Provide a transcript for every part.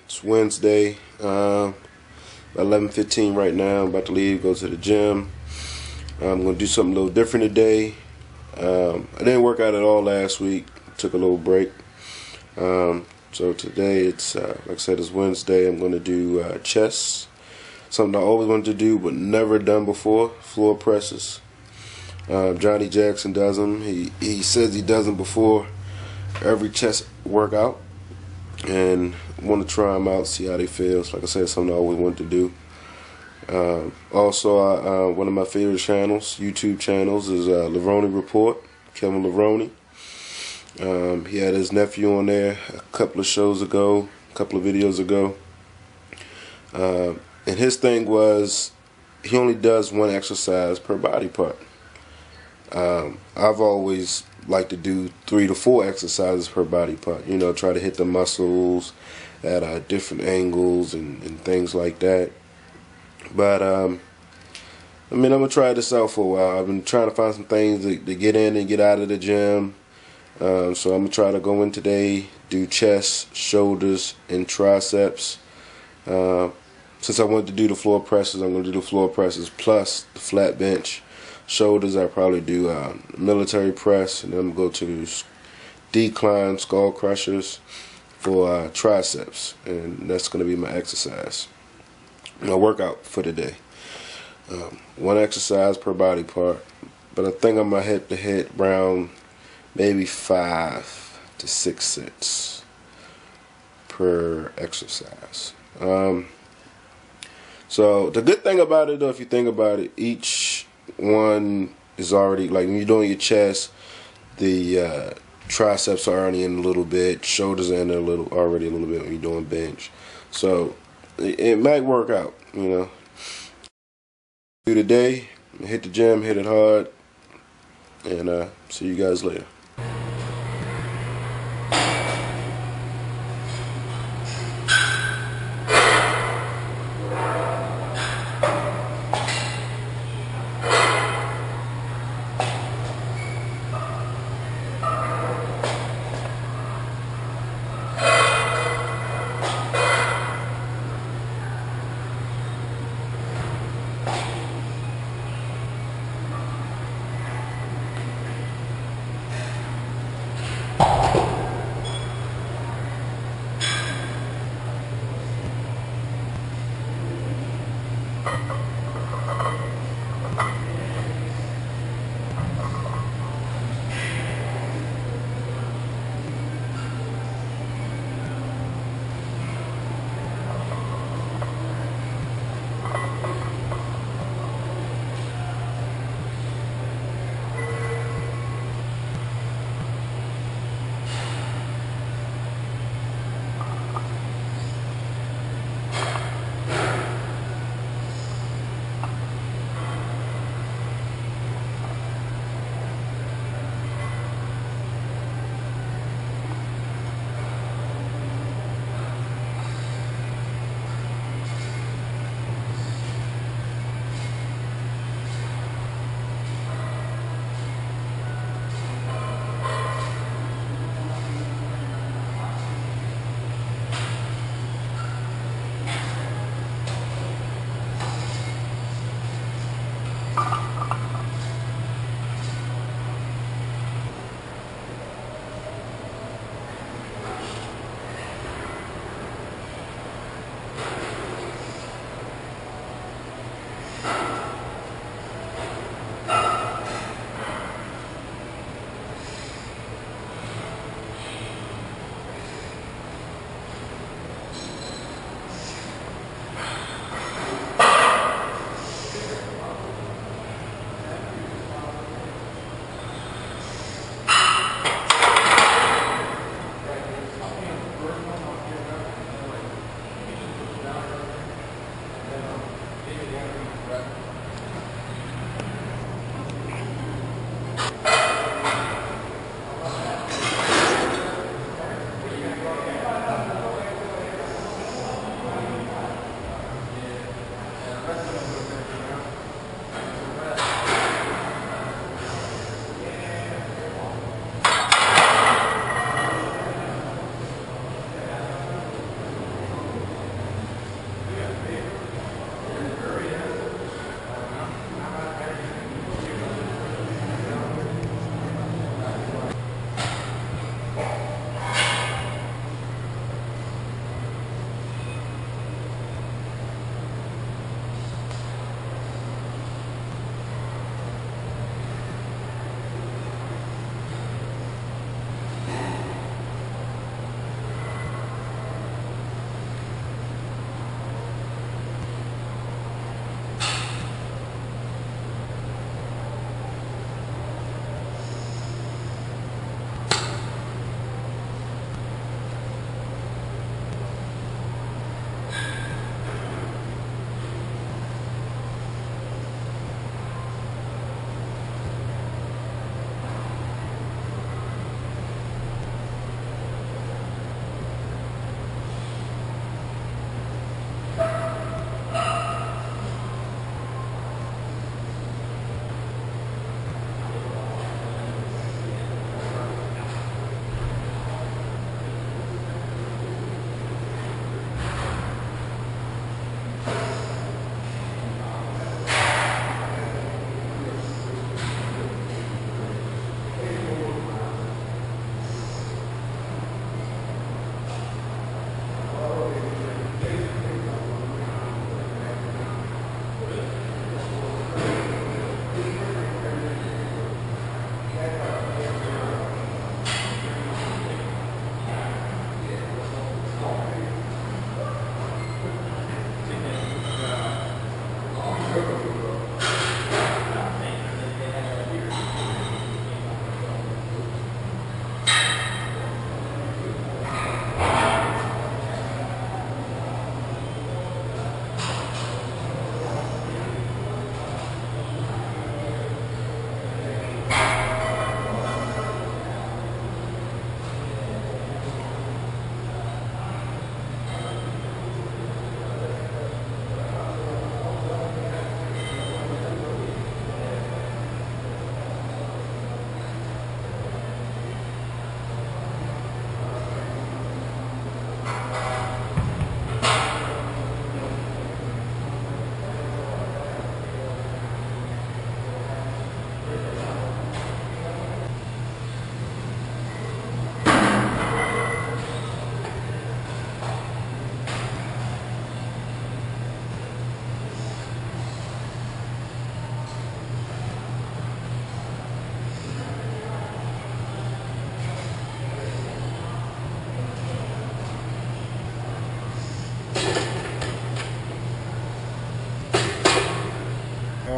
It's Wednesday, 11:15 right now. I'm about to leave, go to the gym. I'm going to do something a little different today. I didn't work out at all last week. Took a little break. So today, it's like I said, it's Wednesday. I'm going to do chest. Something I always wanted to do but never done before, floor presses. Johnny Jackson does them. He says he does them before every chest workout. And I want to try them out, see how they feel. So like I said, something I always wanted to do. Also, one of my favorite channels, YouTube channels, is Levrone Report, Kevin Levrone. He had his nephew on there a couple of shows ago, a couple of videos ago. And his thing was, he only does one exercise per body part. I've always liked to do 3 to 4 exercises per body part. You know, try to hit the muscles at different angles and things like that. But I mean, I'm gonna try this out for a while. I've been trying to find some things to get in and get out of the gym. So I'm gonna try to go in today, do chest, shoulders, and triceps. Since I wanted to do the floor presses, I'm gonna do the floor presses plus the flat bench. Shoulders, I probably do military press, and then I'm gonna go to decline skull crushers for triceps, and that's gonna be my exercise, my workout for the day. One exercise per body part, but I think I'm gonna hit around maybe 5 to 6 sets per exercise. So the good thing about it, though, if you think about it, each one is already, like when you're doing your chest, the triceps are already in a little bit, shoulders are in there already a little bit when you're doing bench. So it might work out, you know. Do today, hit the gym, hit it hard, and see you guys later.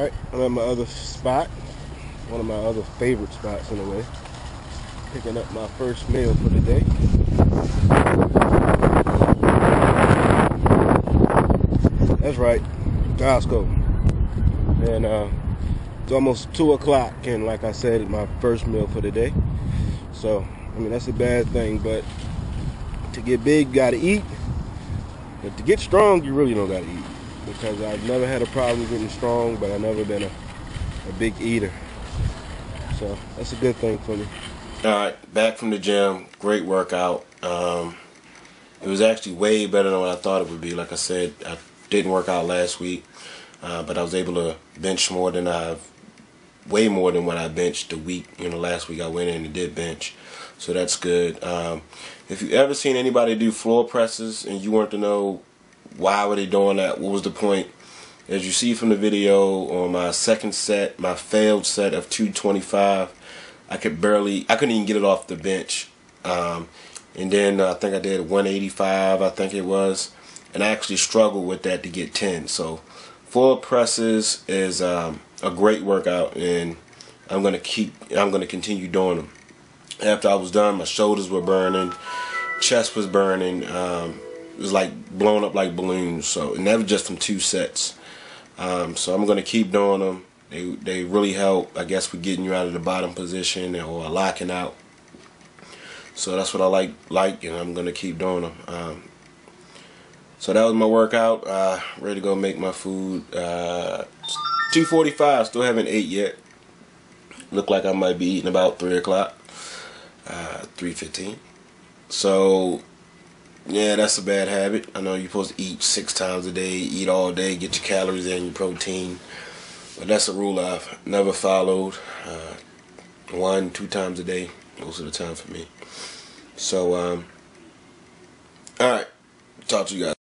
Alright, I'm at my other spot. One of my other favorite spots in a way. Picking up my first meal for the day. That's right, Costco. And it's almost 2 o'clock, and like I said, it's my first meal for the day. So, I mean, that's a bad thing, but to get big, you gotta eat. But to get strong, you really don't gotta eat. Because I've never had a problem getting strong, but I've never been a big eater. So that's a good thing for me. Alright, back from the gym. Great workout. It was actually way better than what I thought it would be. Like I said, I didn't work out last week, but I was able to bench way more than what I benched the week. Last week I went in and did bench. So that's good. If you ever seen anybody do floor presses and you want to know why were they doing that, what was the point, as you see from the video, on my second set, my failed set of 225, I couldn't even get it off the bench. And then I think I did 185, I think it was, and I actually struggled with that to get 10. So floor presses is a great workout, and I'm gonna continue doing them. After I was done, my shoulders were burning, chest was burning. It was like blown up like balloons. So, and that was just from 2 sets. So I'm gonna keep doing them. They really help, I guess, with getting you out of the bottom position or locking out. So that's what I like, and I'm gonna keep doing them. So that was my workout. Ready to go make my food. 2:45. Still haven't ate yet. Look like I might be eating about 3 o'clock. 3:15. So yeah, that's a bad habit. I know you're supposed to eat 6 times a day, eat all day, get your calories in, your protein. But that's a rule I've never followed. 1-2 times a day, most of the time for me. So, alright, talk to you guys.